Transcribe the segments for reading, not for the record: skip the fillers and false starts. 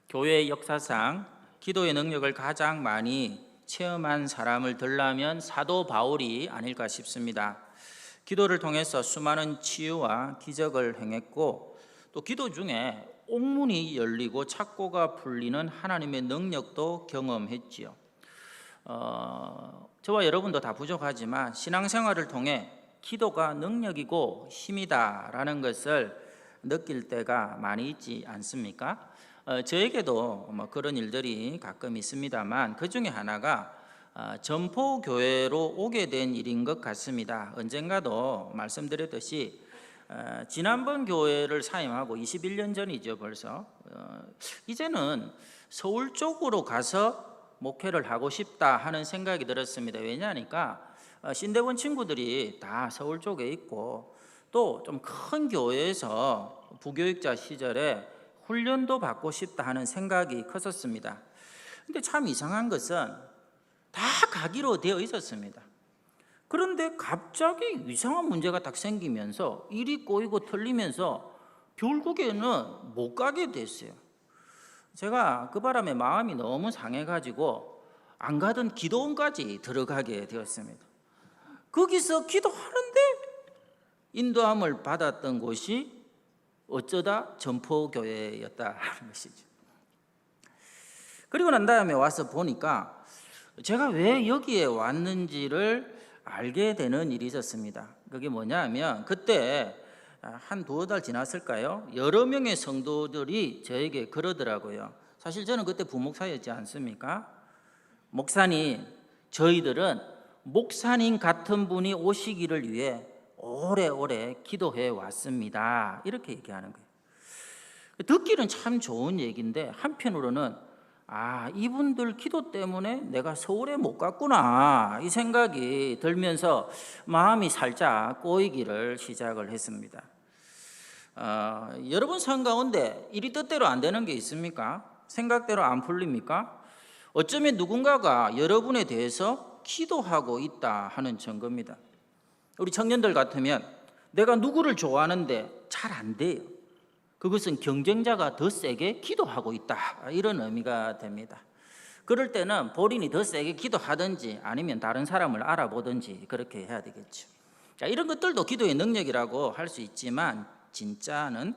교회 역사상 기도의 능력을 가장 많이 체험한 사람을 들라면 사도 바울이 아닐까 싶습니다. 기도를 통해서 수많은 치유와 기적을 행했고, 또 기도 중에 옥문이 열리고 착고가 풀리는 하나님의 능력도 경험했지요. 저와 여러분도 다 부족하지만 신앙생활을 통해 기도가 능력이고 힘이다라는 것을 느낄 때가 많이 있지 않습니까? 저에게도 그런 일들이 가끔 있습니다만, 그 중에 하나가 전포교회로 오게 된 일인 것 같습니다. 언젠가도 말씀드렸듯이 지난번 교회를 사임하고 21년 전이죠 벌써. 이제는 서울 쪽으로 가서 목회를 하고 싶다 하는 생각이 들었습니다. 왜냐하니까 신대원 친구들이 다 서울 쪽에 있고, 또 좀 큰 교회에서 부교육자 시절에 훈련도 받고 싶다 하는 생각이 컸었습니다. 근데 참 이상한 것은 다 가기로 되어 있었습니다. 그런데 갑자기 이상한 문제가 딱 생기면서 일이 꼬이고 털리면서 결국에는 못 가게 됐어요. 제가 그 바람에 마음이 너무 상해가지고 안 가던 기도원까지 들어가게 되었습니다. 거기서 기도하는데 인도함을 받았던 곳이 어쩌다 전포교회였다 하는 것이죠. 그리고 난 다음에 와서 보니까 제가 왜 여기에 왔는지를 알게 되는 일이 있었습니다. 그게 뭐냐면, 그때 한 두어 달 지났을까요? 여러 명의 성도들이 저에게 그러더라고요. 사실 저는 그때 부목사였지 않습니까? 목사님, 저희들은 목사님 같은 분이 오시기를 위해 오래오래 기도해 왔습니다. 이렇게 얘기하는 거예요. 듣기는 참 좋은 얘기인데, 한편으로는 이분들 기도 때문에 내가 서울에 못 갔구나, 이 생각이 들면서 마음이 살짝 꼬이기를 시작을 했습니다. 여러분 삶 가운데 일이 뜻대로 안 되는 게 있습니까? 생각대로 안 풀립니까? 어쩌면 누군가가 여러분에 대해서 기도하고 있다 하는 증거입니다. 우리 청년들 같으면 내가 누구를 좋아하는데 잘 안 돼요. 그것은 경쟁자가 더 세게 기도하고 있다, 이런 의미가 됩니다. 그럴 때는 본인이 더 세게 기도하든지 아니면 다른 사람을 알아보든지 그렇게 해야 되겠죠. 자, 이런 것들도 기도의 능력이라고 할 수 있지만, 진짜는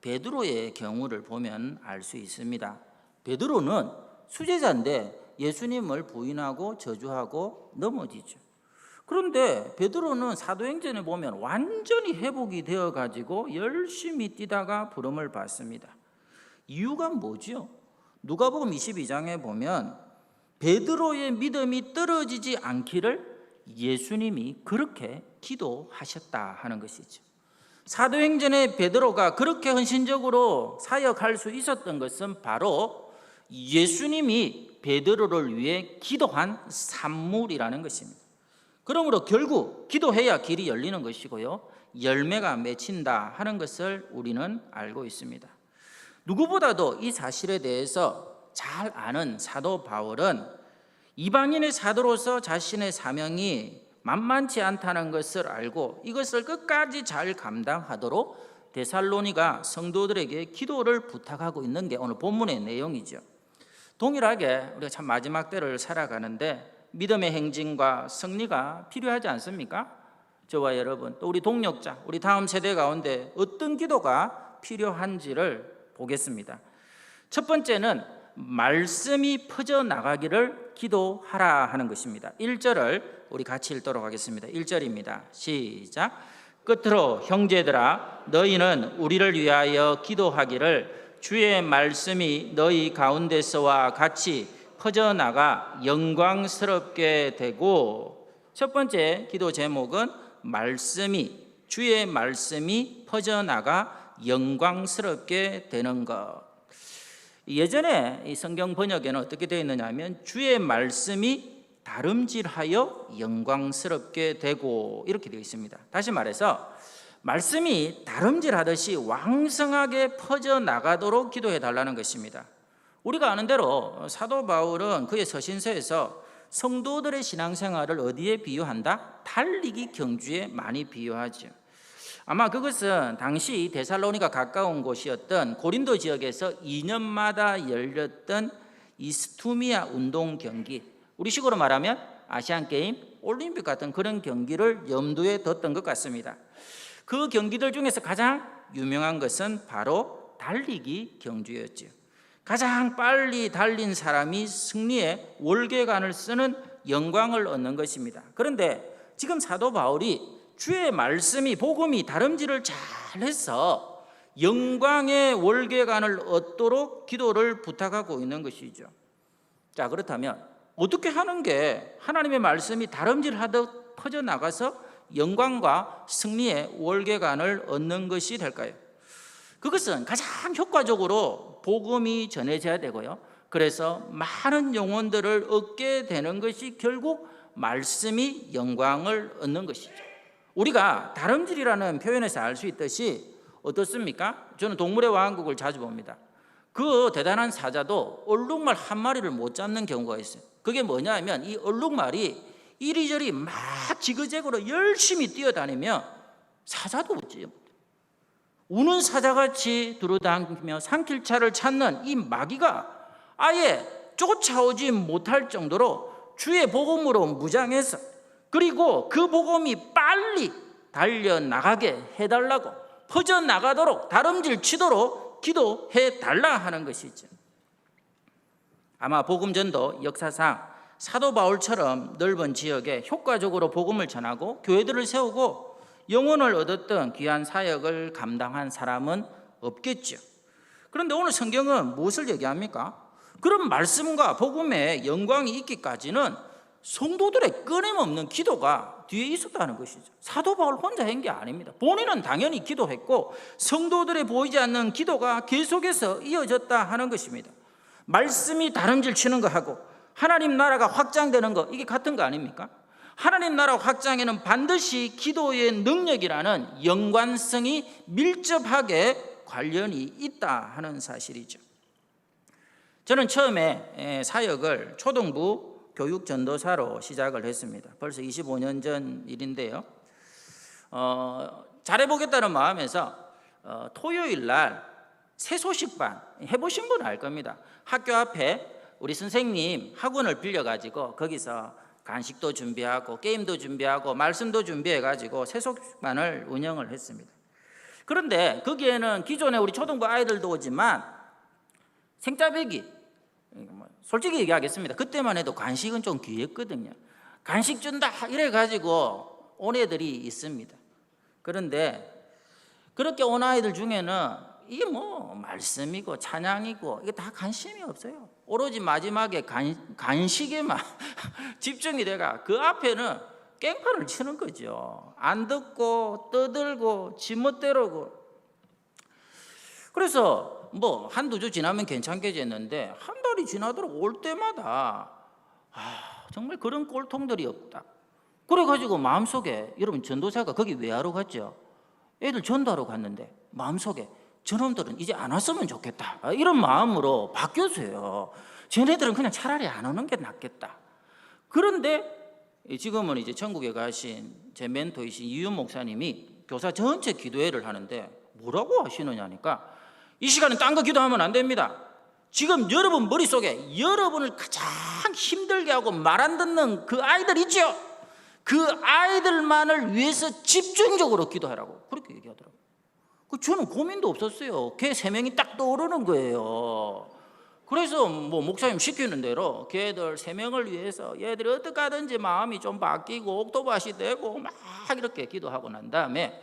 베드로의 경우를 보면 알 수 있습니다. 베드로는 수제자인데 예수님을 부인하고 저주하고 넘어지죠. 그런데 베드로는 사도행전에 보면 완전히 회복이 되어 가지고 열심히 뛰다가 부름을 받습니다. 이유가 뭐죠? 누가복음 22장에 보면 베드로의 믿음이 떨어지지 않기를 예수님이 그렇게 기도하셨다 하는 것이죠. 사도행전에 베드로가 그렇게 헌신적으로 사역할 수 있었던 것은 바로 예수님이 베드로를 위해 기도한 산물이라는 것입니다. 그러므로 결국 기도해야 길이 열리는 것이고요, 열매가 맺힌다 하는 것을 우리는 알고 있습니다. 누구보다도 이 사실에 대해서 잘 아는 사도 바울은 이방인의 사도로서 자신의 사명이 만만치 않다는 것을 알고 이것을 끝까지 잘 감당하도록 데살로니가 성도들에게 기도를 부탁하고 있는 게 오늘 본문의 내용이죠. 동일하게 우리가 참 마지막 때를 살아가는데 믿음의 행진과 승리가 필요하지 않습니까? 저와 여러분, 또 우리 동력자, 우리 다음 세대 가운데 어떤 기도가 필요한지를 보겠습니다. 첫 번째는 말씀이 퍼져나가기를 기도하라 하는 것입니다. 1절을 우리 같이 읽도록 하겠습니다. 1절입니다. 시작. 끝으로 형제들아, 너희는 우리를 위하여 기도하기를 주의 말씀이 너희 가운데서와 같이 퍼져나가 영광스럽게 되고. 첫 번째 기도 제목은 주의 말씀이 퍼져나가 영광스럽게 되는 것. 예전에 이 성경 번역에는 어떻게 되어 있느냐 하면 주의 말씀이 다름질하여 영광스럽게 되고, 이렇게 되어 있습니다. 다시 말해서 말씀이 다름질하듯이 왕성하게 퍼져나가도록 기도해 달라는 것입니다. 우리가 아는 대로 사도 바울은 그의 서신서에서 성도들의 신앙생활을 어디에 비유한다? 달리기 경주에 많이 비유하죠. 아마 그것은 당시 데살로니가 가까운 곳이었던 고린도 지역에서 2년마다 열렸던 이스투미아 운동 경기, 우리식으로 말하면 아시안게임, 올림픽 같은 그런 경기를 염두에 뒀던 것 같습니다. 그 경기들 중에서 가장 유명한 것은 바로 달리기 경주였죠. 가장 빨리 달린 사람이 승리의 월계관을 쓰는 영광을 얻는 것입니다. 그런데 지금 사도 바울이 주의 말씀이, 복음이 다름질을 잘해서 영광의 월계관을 얻도록 기도를 부탁하고 있는 것이죠. 자, 그렇다면 어떻게 하는 게 하나님의 말씀이 다름질하듯 퍼져나가서 영광과 승리의 월계관을 얻는 것이 될까요? 그것은 가장 효과적으로 복음이 전해져야 되고요, 그래서 많은 영혼들을 얻게 되는 것이 결국 말씀이 영광을 얻는 것이죠. 우리가 다름질이라는 표현에서 알 수 있듯이 어떻습니까? 저는 동물의 왕국을 자주 봅니다. 그 대단한 사자도 얼룩말 한 마리를 못 잡는 경우가 있어요. 그게 뭐냐 하면 이 얼룩말이 이리저리 막 지그재그로 열심히 뛰어다니며 사자도 어찌 우는 사자같이 두루다니며 산길차를 찾는 이 마귀가 아예 쫓아오지 못할 정도로 주의 복음으로 무장해서, 그리고 그 복음이 빨리 달려나가게 해달라고, 퍼져나가도록 다름질 치도록 기도해달라 하는 것이죠. 아마 복음전도 역사상 사도 바울처럼 넓은 지역에 효과적으로 복음을 전하고 교회들을 세우고 영혼을 얻었던 귀한 사역을 감당한 사람은 없겠죠. 그런데 오늘 성경은 무엇을 얘기합니까? 그런 말씀과 복음의 영광이 있기까지는 성도들의 끊임없는 기도가 뒤에 있었다는 것이죠. 사도 바울 혼자 한 게 아닙니다. 본인은 당연히 기도했고 성도들의 보이지 않는 기도가 계속해서 이어졌다 하는 것입니다. 말씀이 다름질 치는 거하고 하나님 나라가 확장되는 거, 이게 같은 거 아닙니까? 하나님 나라 확장에는 반드시 기도의 능력이라는 연관성이 밀접하게 관련이 있다 하는 사실이죠. 저는 처음에 사역을 초등부 교육전도사로 시작을 했습니다. 벌써 25년 전 일인데요. 잘해보겠다는 마음에서 토요일 날 새소식반 해보신 분은 알 겁니다. 학교 앞에 우리 선생님 학원을 빌려가지고 거기서 간식도 준비하고 게임도 준비하고 말씀도 준비해가지고 새소식반을 운영을 했습니다. 그런데 거기에는 기존에 우리 초등부 아이들도 오지만 생짜배기, 솔직히 얘기하겠습니다. 그때만 해도 간식은 좀 귀했거든요. 간식 준다 이래가지고 온 애들이 있습니다. 그런데 그렇게 온 아이들 중에는 이게 뭐 말씀이고 찬양이고 이게 다 관심이 없어요. 오로지 마지막에 간식에만 집중이 돼가 그 앞에는 깽판을 치는 거죠. 안 듣고 떠들고 지멋대로고. 그래서 뭐 한두 주 지나면 괜찮겠는데 한 달이 지나도록 올 때마다 정말 그런 꼴통들이 없다. 그래가지고 마음속에, 여러분 전도사가 거기 왜 하러 갔죠? 애들 전도하러 갔는데 마음속에 저놈들은 이제 안 왔으면 좋겠다, 이런 마음으로 바뀌었어요. 쟤네들은 그냥 차라리 안 오는 게 낫겠다. 그런데 지금은 이제 천국에 가신 제 멘토이신 이윤 목사님이 교사 전체 기도회를 하는데 뭐라고 하시느냐니까, 이 시간은 딴 거 기도하면 안 됩니다. 지금 여러분 머릿속에 여러분을 가장 힘들게 하고 말 안 듣는 그 아이들 있죠? 그 아이들만을 위해서 집중적으로 기도하라고 그렇게 얘기하더라고요. 저는 고민도 없었어요. 걔 3명이 딱 떠오르는 거예요. 그래서 뭐 목사님 시키는 대로 걔들 3명을 위해서 얘들이 어떻게 하든지 마음이 좀 바뀌고 옥토밭이 되고 막 이렇게 기도하고 난 다음에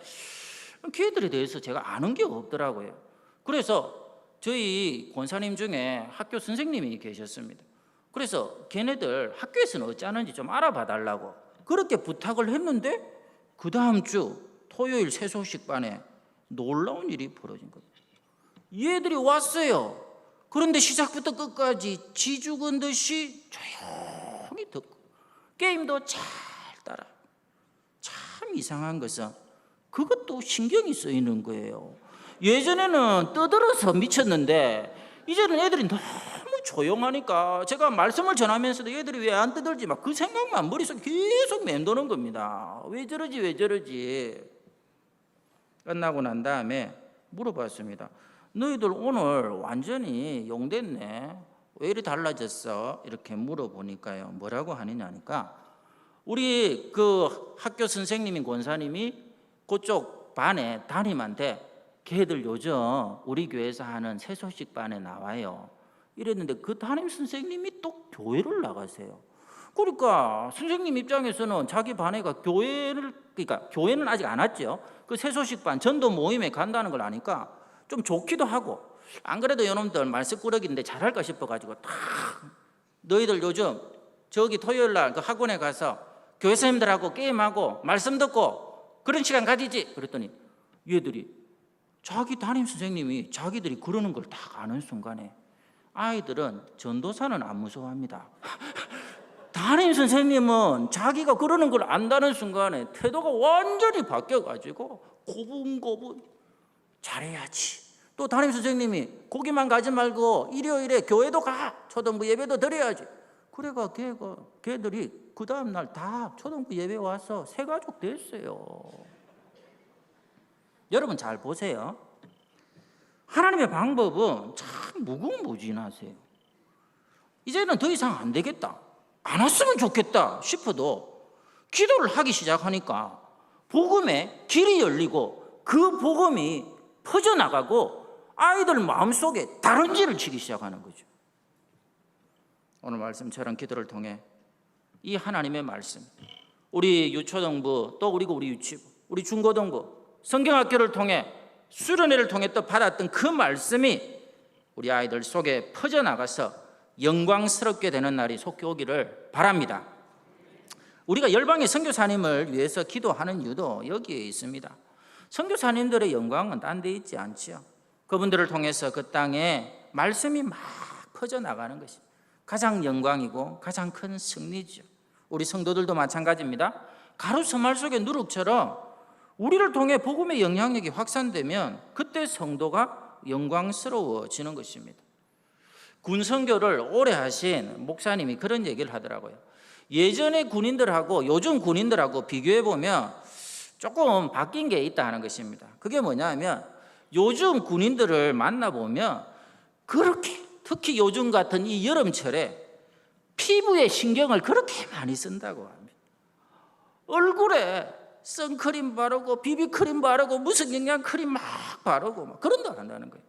걔들에 대해서 제가 아는 게 없더라고요. 그래서 저희 권사님 중에 학교 선생님이 계셨습니다. 그래서 걔네들 학교에서는 어찌하는지 좀 알아봐 달라고 그렇게 부탁을 했는데 그 다음 주 토요일 새소식반에 놀라운 일이 벌어진 겁니다. 얘들이 왔어요. 그런데 시작부터 끝까지 지 죽은 듯이 조용히 듣고 게임도 잘 따라. 참 이상한 것은 그것도 신경이 쓰이는 거예요. 예전에는 떠들어서 미쳤는데 이제는 애들이 너무 조용하니까 제가 말씀을 전하면서도 얘들이 왜 안 떠들지 막 그 생각만 머릿속에 계속 맴도는 겁니다. 왜 저러지 왜 저러지. 끝나고 난 다음에 물어봤습니다. 너희들 오늘 완전히 용됐네. 왜 이리 달라졌어? 이렇게 물어보니까요. 뭐라고 하느냐니까 우리 그 학교 선생님인 권사님이 그쪽 반에 담임한테 걔들 요즘 우리 교회에서 하는 새소식 반에 나와요. 이랬는데 그 담임 선생님이 또 교회를 나가세요. 그러니까 선생님 입장에서는 자기 반애가 그러니까 교회는 아직 안 왔죠. 그 새소식반 전도 모임에 간다는 걸 아니까 좀 좋기도 하고, 안 그래도 이놈들 말썽꾸러기인데 잘할까 싶어가지고 딱 너희들 요즘 저기 토요일 날 그 학원에 가서 교회 선생님들하고 게임하고 말씀 듣고 그런 시간 가지지. 그랬더니 얘들이 자기 담임 선생님이 자기들이 그러는 걸 딱 아는 순간에 아이들은 전도사는 안 무서워합니다. 담임 선생님은 자기가 그러는 걸 안다는 순간에 태도가 완전히 바뀌어가지고 고분고분 잘해야지. 또 담임 선생님이 거기만 가지 말고 일요일에 교회도 가. 초등부 예배도 드려야지. 그래가 걔들이 그 다음날 다 초등부 예배 와서 새가족 됐어요. 여러분 잘 보세요. 하나님의 방법은 참 무궁무진하세요. 이제는 더 이상 안 되겠다, 안 왔으면 좋겠다 싶어도 기도를 하기 시작하니까 복음의 길이 열리고 그 복음이 퍼져나가고 아이들 마음속에 다른지를 치기 시작하는 거죠. 오늘 말씀처럼 기도를 통해 이 하나님의 말씀, 우리 유초등부 또 우리 유치부, 우리 중고등부 성경학교를 통해 수련회를 통해 또 받았던 그 말씀이 우리 아이들 속에 퍼져나가서 영광스럽게 되는 날이 속히 오기를 바랍니다. 우리가 열방의 선교사님을 위해서 기도하는 이유도 여기에 있습니다. 선교사님들의 영광은 딴 데 있지 않지요. 그분들을 통해서 그 땅에 말씀이 막 퍼져나가는 것이 가장 영광이고 가장 큰 승리죠. 우리 성도들도 마찬가지입니다. 가루 서말 속의 누룩처럼 우리를 통해 복음의 영향력이 확산되면 그때 성도가 영광스러워지는 것입니다. 군선교를 오래 하신 목사님이 그런 얘기를 하더라고요. 예전의 군인들하고 요즘 군인들하고 비교해 보면 조금 바뀐 게 있다 하는 것입니다. 그게 뭐냐면 요즘 군인들을 만나보면 그렇게, 특히 요즘 같은 이 여름철에 피부에 신경을 그렇게 많이 쓴다고 합니다. 얼굴에 선크림 바르고 비비크림 바르고 무슨 영양크림 막 바르고 막 그런다 한다는 거예요.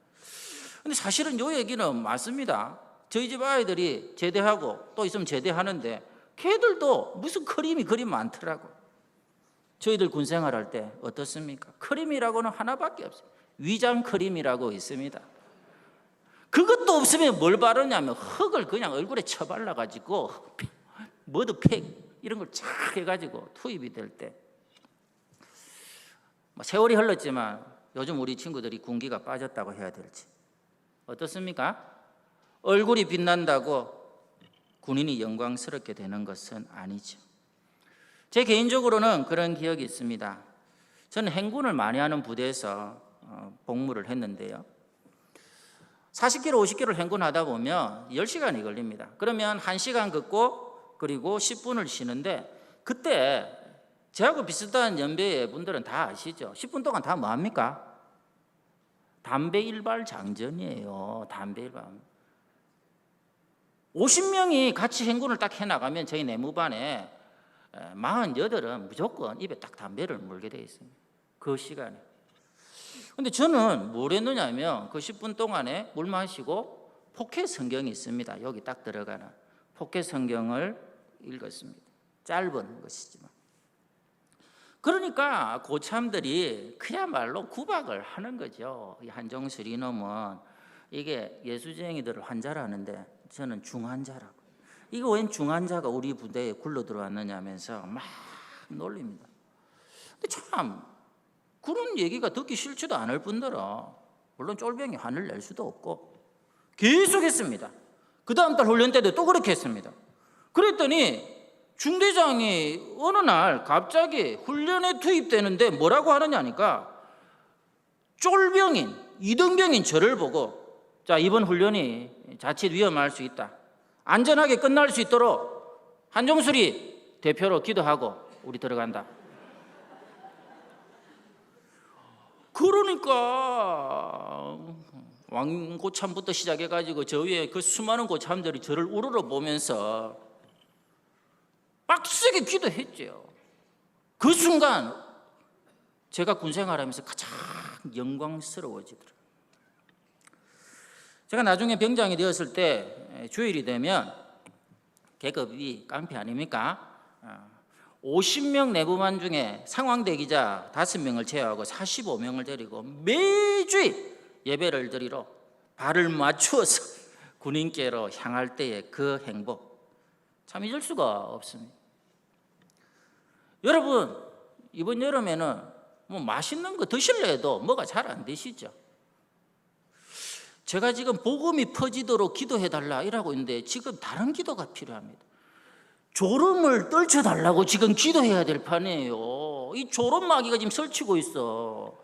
근데 사실은 이 얘기는 맞습니다. 저희 집 아이들이 제대하고 또 있으면 제대하는데 걔들도 무슨 크림이 그리 많더라고. 저희들 군생활할 때 어떻습니까? 크림이라고는 하나밖에 없어요. 위장 크림이라고 있습니다. 그것도 없으면 뭘 바르냐면 흙을 그냥 얼굴에 쳐발라가지고 머드팩 이런 걸 쫙 해가지고 투입이 될 때 세월이 흘렀지만 요즘 우리 친구들이 군기가 빠졌다고 해야 될지 어떻습니까? 얼굴이 빛난다고 군인이 영광스럽게 되는 것은 아니죠. 제 개인적으로는 그런 기억이 있습니다. 저는 행군을 많이 하는 부대에서 복무를 했는데요. 40km, 50km 행군하다 보면 10시간이 걸립니다. 그러면 1시간 걷고 그리고 10분을 쉬는데 그때 저하고 비슷한 연배의 분들은 다 아시죠? 10분 동안 다 뭐합니까? 담배 일발 장전이에요. 담배 일발. 50명이 같이 행군을 딱 해나가면 저희 내무반에 48은 무조건 입에 딱 담배를 물게 되어 있습니다. 그 시간에. 근데 저는 뭘 했느냐면 그 10분 동안에 물 마시고 포켓 성경이 있습니다. 여기 딱 들어가는 포켓 성경을 읽었습니다. 짧은 것이지만. 그러니까 고참들이 그야말로 구박을 하는 거죠. 이 한정수 이놈은 이게 예수쟁이들을 환자라는데 저는 중환자라고. 이거 웬 중환자가 우리 부대에 굴러 들어왔느냐 하면서 막 놀립니다. 근데 참 그런 얘기가 듣기 싫지도 않을 뿐더러 물론 쫄병이 화를 낼 수도 없고 계속 했습니다. 그 다음 달 훈련 때도 또 그렇게 했습니다. 그랬더니 중대장이 어느 날 갑자기 훈련에 투입되는데 뭐라고 하느냐니까 쫄병인, 이등병인 저를 보고 자, 이번 훈련이 자칫 위험할 수 있다. 안전하게 끝날 수 있도록 한종술이 대표로 기도하고 우리 들어간다. 그러니까 왕고참부터 시작해가지고 저 위에 그 수많은 고참들이 저를 우러러 보면서 빡세게 기도했죠. 그 순간 제가 군생활하면서 가장 영광스러워지더라고요. 제가 나중에 병장이 되었을 때 주일이 되면 계급이 깡패 아닙니까? 50명 내부만 중에 상황대기자 5명을 제외하고 45명을 데리고 매주일 예배를 드리러 발을 맞추어서 군인께로 향할 때의 그 행복, 참 잊을 수가 없습니다. 여러분, 이번 여름에는 뭐 맛있는 거 드실래 해도 뭐가 잘 안 되시죠? 제가 지금 복음이 퍼지도록 기도해달라 이라고 있는데 지금 다른 기도가 필요합니다. 졸음을 떨쳐달라고 지금 기도해야 될 판이에요. 이 졸음 마귀가 지금 설치고 있어.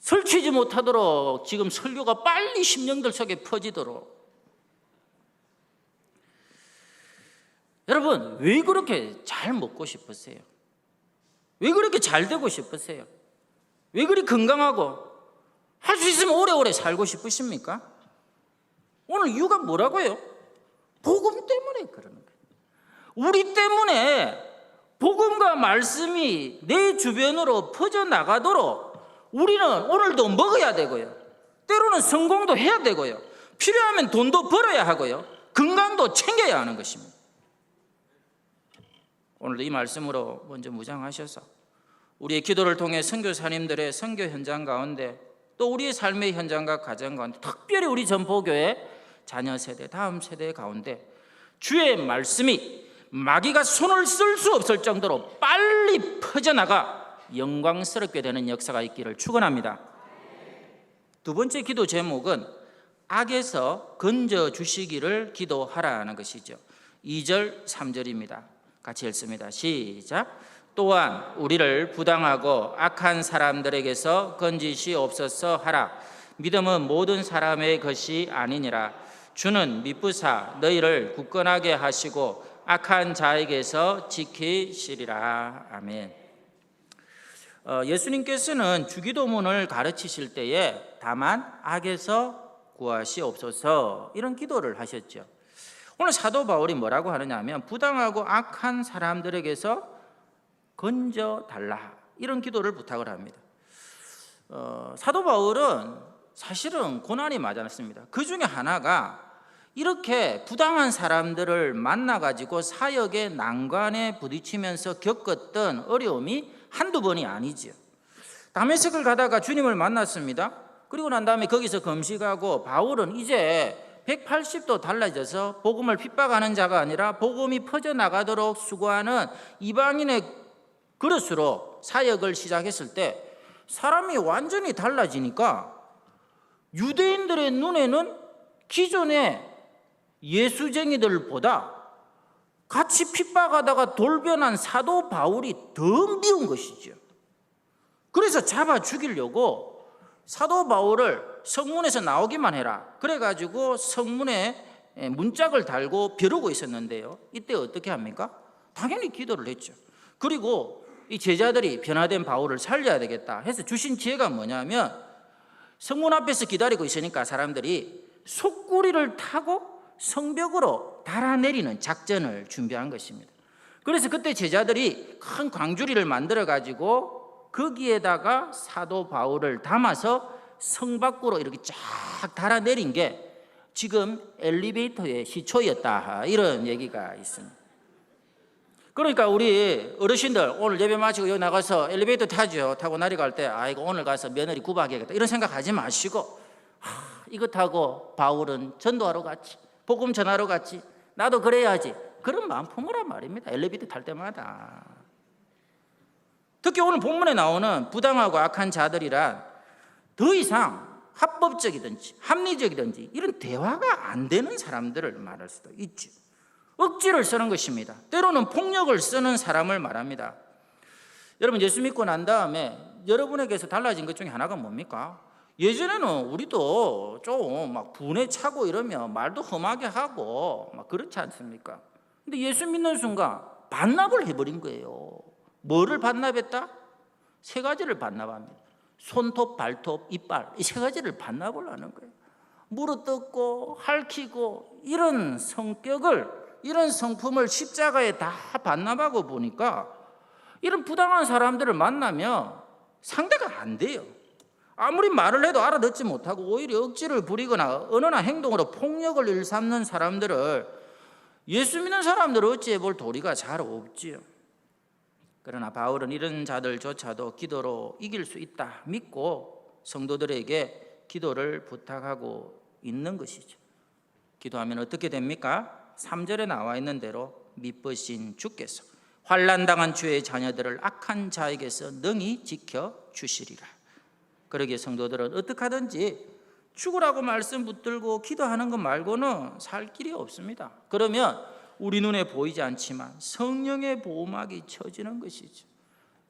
설치지 못하도록 지금 설교가 빨리 심령들 속에 퍼지도록. 여러분, 왜 그렇게 잘 먹고 싶으세요? 왜 그렇게 잘 되고 싶으세요? 왜 그리 건강하고 할 수 있으면 오래오래 살고 싶으십니까? 오늘 이유가 뭐라고요? 복음 때문에 그러는 거예요. 우리 때문에 복음과 말씀이 내 주변으로 퍼져나가도록 우리는 오늘도 먹어야 되고요, 때로는 성공도 해야 되고요, 필요하면 돈도 벌어야 하고요, 건강도 챙겨야 하는 것입니다. 오늘도 이 말씀으로 먼저 무장하셔서 우리의 기도를 통해 선교사님들의 선교 현장 가운데 또 우리의 삶의 현장과 가정 가운데, 특별히 우리 전포교회 자녀 세대, 다음 세대 가운데 주의 말씀이 마귀가 손을 쓸 수 없을 정도로 빨리 퍼져나가 영광스럽게 되는 역사가 있기를 축원합니다. 두 번째 기도 제목은 악에서 건져주시기를 기도하라는 것이죠. 2절 3절입니다. 같이 읽습니다. 시작. 또한 우리를 부당하고 악한 사람들에게서 건지시옵소서 하라. 믿음은 모든 사람의 것이 아니니라. 주는 미쁘사 너희를 굳건하게 하시고 악한 자에게서 지키시리라. 아멘. 예수님께서는 주기도문을 가르치실 때에 다만 악에서 구하시옵소서 이런 기도를 하셨죠. 오늘 사도 바울이 뭐라고 하느냐 하면 부당하고 악한 사람들에게서 건져달라 이런 기도를 부탁을 합니다. 사도 바울은 사실은 고난이 많았습니다. 그 중에 하나가 이렇게 부당한 사람들을 만나가지고 사역의 난관에 부딪히면서 겪었던 어려움이 한두 번이 아니죠. 다메섹을 가다가 주님을 만났습니다. 그리고 난 다음에 거기서 금식하고 바울은 이제 180도 달라져서 복음을 핍박하는 자가 아니라 복음이 퍼져나가도록 수고하는 이방인의 그릇으로 사역을 시작했을 때 사람이 완전히 달라지니까 유대인들의 눈에는 기존의 예수쟁이들보다 같이 핍박하다가 돌변한 사도 바울이 더 미운 것이죠. 그래서 잡아 죽이려고 사도 바울을 성문에서 나오기만 해라 그래가지고 성문에 문짝을 달고 벼르고 있었는데요, 이때 어떻게 합니까? 당연히 기도를 했죠. 그리고 이 제자들이 변화된 바울을 살려야 되겠다 해서 주신 지혜가 뭐냐면 성문 앞에서 기다리고 있으니까 사람들이 속구리를 타고 성벽으로 달아내리는 작전을 준비한 것입니다. 그래서 그때 제자들이 큰 광주리를 만들어 가지고 거기에다가 사도 바울을 담아서 성 밖으로 이렇게 쫙 달아내린 게 지금 엘리베이터의 시초였다 이런 얘기가 있습니다. 그러니까 우리 어르신들 오늘 예배 마치고 여기 나가서 엘리베이터 타죠. 타고 내려갈 때 아이고 오늘 가서 며느리 구박해야겠다 이런 생각하지 마시고 이거 타고 바울은 전도하러 갔지, 복음 전하러 갔지, 나도 그래야지, 그런 마음 품으란 말입니다. 엘리베이터 탈 때마다. 특히 오늘 본문에 나오는 부당하고 악한 자들이란 더 이상 합법적이든지 합리적이든지 이런 대화가 안 되는 사람들을 말할 수도 있죠. 억지를 쓰는 것입니다. 때로는 폭력을 쓰는 사람을 말합니다. 여러분, 예수 믿고 난 다음에 여러분에게서 달라진 것 중에 하나가 뭡니까? 예전에는 우리도 좀 막 분에 차고 이러면 말도 험하게 하고 막 그렇지 않습니까? 근데 예수 믿는 순간 반납을 해버린 거예요. 뭐를 반납했다? 세 가지를 반납합니다. 손톱, 발톱, 이빨 이 세 가지를 반납하려는 거예요. 물어뜯고 핥히고 이런 성격을, 이런 성품을 십자가에 다 반납하고 보니까 이런 부당한 사람들을 만나면 상대가 안 돼요. 아무리 말을 해도 알아듣지 못하고 오히려 억지를 부리거나 언어나 행동으로 폭력을 일삼는 사람들을, 예수 믿는 사람들을 어찌해 볼 도리가 잘 없지요. 그러나 바울은 이런 자들조차도 기도로 이길 수 있다 믿고 성도들에게 기도를 부탁하고 있는 것이죠. 기도하면 어떻게 됩니까? 3절에 나와 있는 대로 미쁘신 주께서 환난당한 주의 자녀들을 악한 자에게서 능히 지켜주시리라. 그러기에 성도들은 어떻게 하든지 죽으라고 말씀 붙들고 기도하는 것 말고는 살 길이 없습니다. 그러면 우리 눈에 보이지 않지만 성령의 보호막이 쳐지는 것이죠.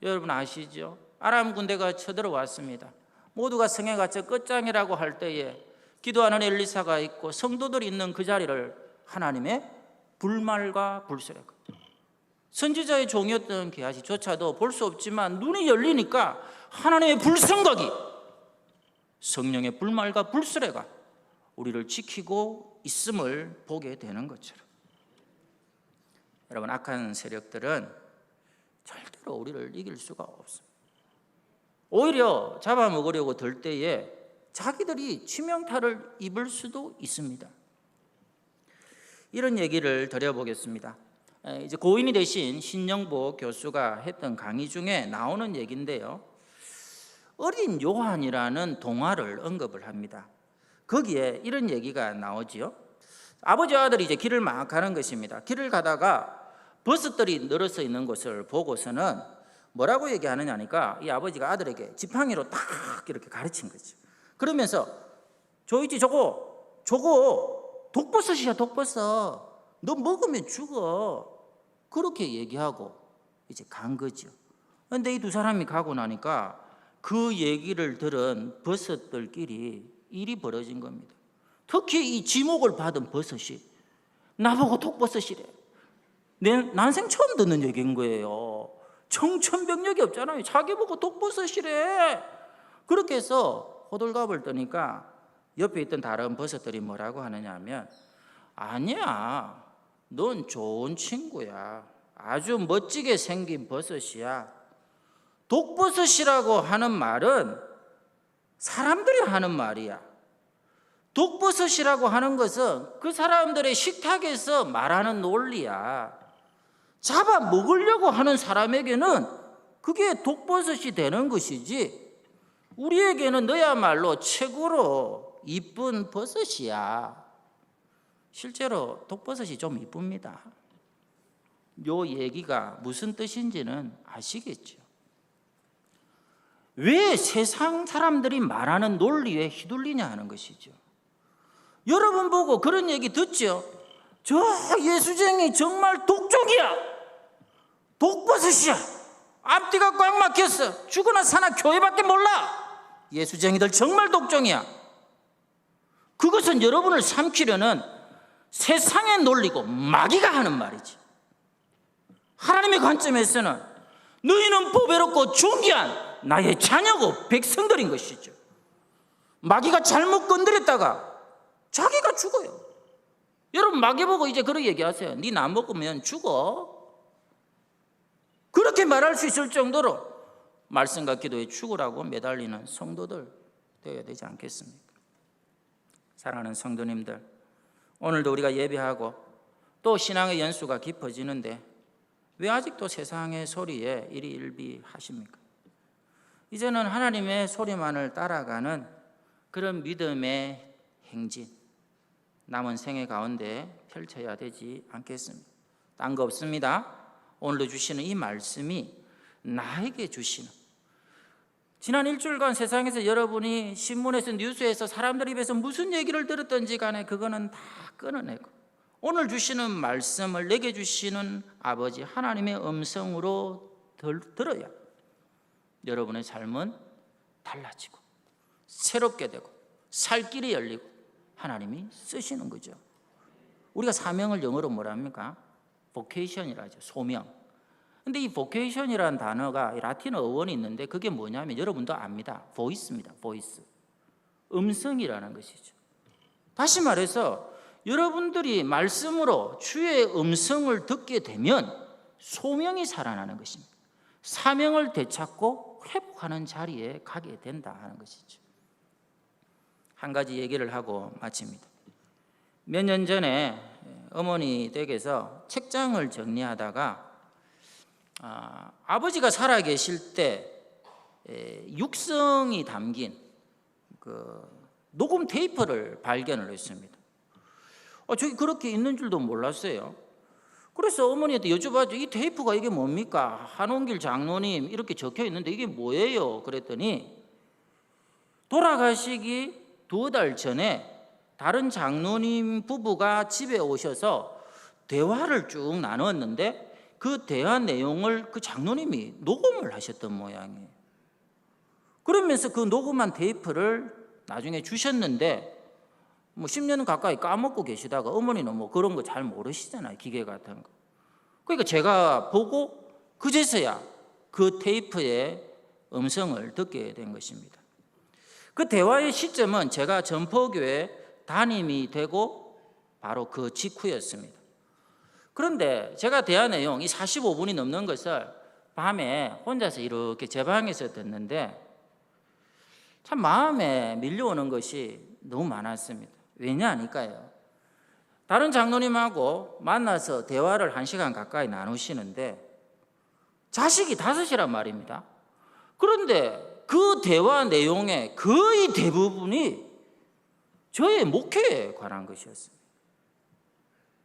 여러분 아시죠? 아람 군대가 쳐들어왔습니다. 모두가 성에 갇혀 끝장이라고 할 때에 기도하는 엘리사가 있고 성도들이 있는 그 자리를 하나님의 불말과 불수레가, 선지자의 종이었던 게하시조차도 볼 수 없지만 눈이 열리니까 하나님의 불성각이, 성령의 불말과 불수레가 우리를 지키고 있음을 보게 되는 것처럼, 여러분 악한 세력들은 절대로 우리를 이길 수가 없습니다. 오히려 잡아먹으려고 들 때에 자기들이 치명타를 입을 수도 있습니다. 이런 얘기를 드려보겠습니다. 이제 고인이 되신 신영보 교수가 했던 강의 중에 나오는 얘기인데요, 어린 요한이라는 동화를 언급을 합니다. 거기에 이런 얘기가 나오지요. 아버지와 아들이 이제 길을 막 가는 것입니다. 길을 가다가 버섯들이 늘어서 있는 것을 보고서는 뭐라고 얘기하느냐니까, 이 아버지가 아들에게 지팡이로 딱 이렇게 가르친 거죠. 그러면서 조이지 저거 독버섯이야, 독버섯. 너 먹으면 죽어. 그렇게 얘기하고 이제 간 거죠. 그런데 이 두 사람이 가고 나니까 그 얘기를 들은 버섯들끼리 일이 벌어진 겁니다. 특히 이 지목을 받은 버섯이 나보고 독버섯이래. 난생 처음 듣는 얘기인 거예요. 청천벽력이 없잖아요. 자기 보고 독버섯이래. 그렇게 해서 호들갑을 떠니까 옆에 있던 다른 버섯들이 뭐라고 하느냐 하면, 아니야, 넌 좋은 친구야. 아주 멋지게 생긴 버섯이야. 독버섯이라고 하는 말은 사람들이 하는 말이야. 독버섯이라고 하는 것은 그 사람들의 식탁에서 말하는 논리야. 잡아 먹으려고 하는 사람에게는 그게 독버섯이 되는 것이지, 우리에게는 너야말로 최고로 이쁜 버섯이야. 실제로 독버섯이 좀 이쁩니다. 요 얘기가 무슨 뜻인지는 아시겠죠? 왜 세상 사람들이 말하는 논리에 휘둘리냐 하는 것이죠. 여러분 보고 그런 얘기 듣죠? 저 예수쟁이 정말 독종이야. 독버섯이야. 앞뒤가 꽉 막혔어. 죽으나 사나 교회밖에 몰라. 예수쟁이들 정말 독종이야. 그것은 여러분을 삼키려는 세상의 논리고 마귀가 하는 말이지. 하나님의 관점에서는 너희는 보배롭고 존귀한 나의 자녀고 백성들인 것이죠. 마귀가 잘못 건드렸다가 자기가 죽어요. 여러분 마귀 보고 이제 그렇게 얘기하세요. 네 나 먹으면 죽어. 그렇게 말할 수 있을 정도로 말씀과 기도에 죽으라고 매달리는 성도들 되어야 되지 않겠습니까? 사랑하는 성도님들, 오늘도 우리가 예배하고 또 신앙의 연수가 깊어지는데 왜 아직도 세상의 소리에 일희일비하십니까? 이제는 하나님의 소리만을 따라가는 그런 믿음의 행진, 남은 생애 가운데 펼쳐야 되지 않겠습니까? 딴 거 없습니다. 오늘도 주시는 이 말씀이 나에게 주시는, 지난 일주일간 세상에서 여러분이 신문에서 뉴스에서 사람들 입에서 무슨 얘기를 들었던지 간에 그거는 다 끊어내고 오늘 주시는 말씀을 내게 주시는 아버지 하나님의 음성으로 들어야 여러분의 삶은 달라지고 새롭게 되고 살 길이 열리고 하나님이 쓰시는 거죠. 우리가 사명을 영어로 뭐라 합니까? vocation이라 하죠. 소명. 근데 이 vocation이라는 단어가 라틴어 어원이 있는데 그게 뭐냐면 여러분도 압니다. voice입니다. voice. 음성이라는 것이죠. 다시 말해서 여러분들이 말씀으로 주의 음성을 듣게 되면 소명이 살아나는 것입니다. 사명을 되찾고 회복하는 자리에 가게 된다 하는 것이죠. 한 가지 얘기를 하고 마칩니다. 몇 년 전에 어머니 댁에서 책장을 정리하다가 아버지가 살아계실 때 육성이 담긴 그 녹음 테이프를 발견을 했습니다. 저기 그렇게 있는 줄도 몰랐어요. 그래서 어머니한테 여쭤봤죠. 이 테이프가 이게 뭡니까? 한원길 장로님 이렇게 적혀 있는데 이게 뭐예요? 그랬더니 돌아가시기 2달 전에 다른 장로님 부부가 집에 오셔서 대화를 쭉 나눴는데 그 대화 내용을 그 장로님이 녹음을 하셨던 모양이에요. 그러면서 그 녹음한 테이프를 나중에 주셨는데 10년 가까이 까먹고 계시다가 어머니는 그런 거 잘 모르시잖아요. 기계 같은 거. 그러니까 제가 보고 그제서야 그 테이프의 음성을 듣게 된 것입니다. 그 대화의 시점은 제가 전포교회 담임이 되고 바로 그 직후였습니다. 그런데 제가 대화 내용 이 45분이 넘는 것을 밤에 혼자서 이렇게 제 방에서 듣는데 참 마음에 밀려오는 것이 너무 많았습니다. 왜냐 아닐까요? 다른 장로님하고 만나서 대화를 1시간 가까이 나누시는데 자식이 5이란 말입니다. 그런데 그 대화 내용의 거의 대부분이 저의 목회에 관한 것이었습니다.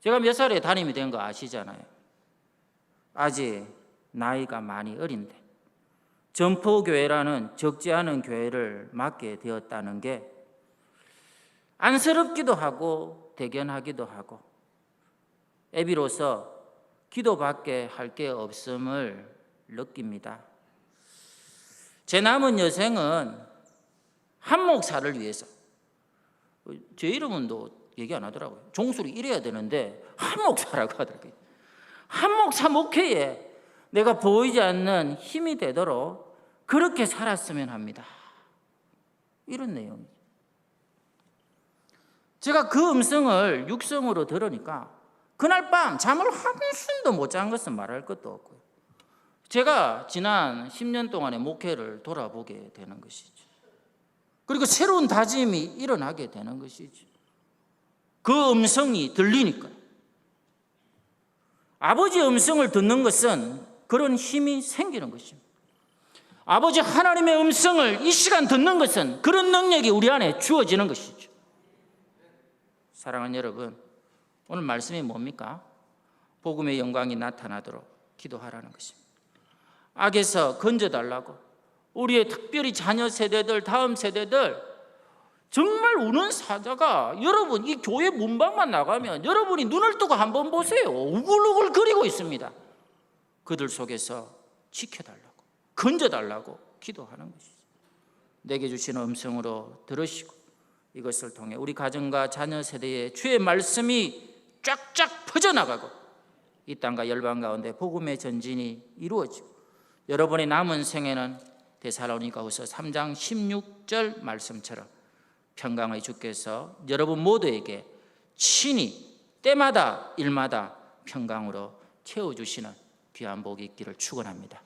제가 몇 살에 담임이 된 거 아시잖아요. 아직 나이가 많이 어린데 전포교회라는 적지 않은 교회를 맡게 되었다는 게 안쓰럽기도 하고 대견하기도 하고 애비로서 기도밖에 할 게 없음을 느낍니다. 제 남은 여생은 한 목사를 위해서, 제 이름은 얘기 안 하더라고요. 종술이 이래야 되는데 한 목사라고 하더라고요. 한 목사 목회에 내가 보이지 않는 힘이 되도록 그렇게 살았으면 합니다. 이런 내용이죠. 제가 그 음성을 육성으로 들으니까 그날 밤 잠을 한숨도 못 잔 것은 말할 것도 없고요. 제가 지난 10년 동안의 목회를 돌아보게 되는 것이죠. 그리고 새로운 다짐이 일어나게 되는 것이죠. 그 음성이 들리니까. 아버지의 음성을 듣는 것은 그런 힘이 생기는 것입니다. 아버지 하나님의 음성을 이 시간 듣는 것은 그런 능력이 우리 안에 주어지는 것이죠. 사랑하는 여러분, 오늘 말씀이 뭡니까? 복음의 영광이 나타나도록 기도하라는 것입니다. 악에서 건져달라고 우리의 특별히 자녀 세대들, 다음 세대들 정말 우는 사자가 여러분 이 교회 문방만 나가면 여러분이 눈을 뜨고 한번 보세요. 우글우글 거리고 있습니다. 그들 속에서 지켜달라고 건져달라고 기도하는 것이죠. 내게 주시는 음성으로 들으시고 이것을 통해 우리 가정과 자녀 세대에 주의 말씀이 쫙쫙 퍼져나가고 이 땅과 열방 가운데 복음의 전진이 이루어지고 여러분의 남은 생애는 데살로니가후서 3장 16절 말씀처럼 평강의 주께서 여러분 모두에게 친히 때마다 일마다 평강으로 채워주시는 귀한 복이 있기를 축원합니다.